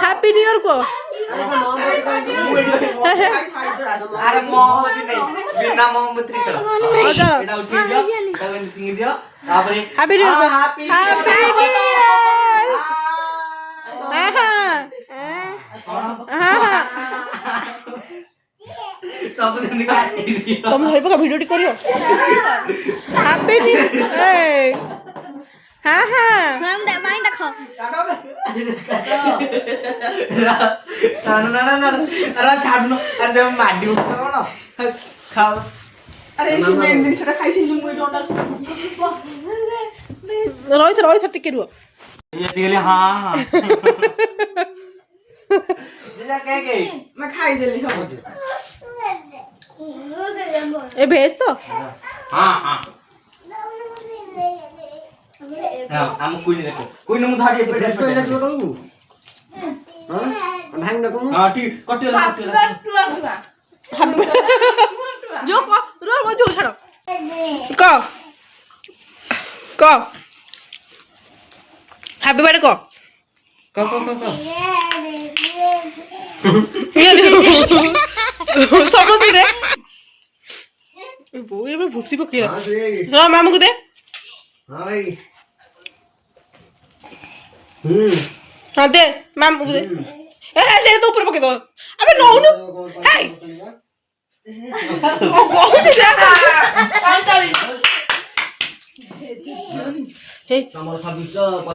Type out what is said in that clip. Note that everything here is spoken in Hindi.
हैप्पी न्यू ईयर को अरे मोमबत्ती नहीं बिना मोमबत्ती करो एटा उठी दियो कगन तिंगी दियो तापरे हैप्पी न्यू ईयर को हैप्पी न्यू ईयर तुम घर पर वीडियो करियो हैप्पी न्यू हाँ हाँ हम दे माइन देखो ना अरे छाड़नो अरे जब माडी उठाओ ना खाओ अरे इसी में दिन से खाई छी लुंग डोंडा रोहित टिके रुओ ये दिले हां दिला के मैं खाई देली सब ए भेज तो हां हम कोई नहीं देखो कोई न मुधारी पेट पे जोड़ो हां भांग न को हां ठीक कटियो जो को रो मो जो छाड़ो को हैप्पी बर्थडे को सब दे वो ये मैं भूसी पकी रो मामू को दे हां भाई हाँ दे मैम दे ले तो ऊपर पके दो अबे नो नो हे कौन दे हे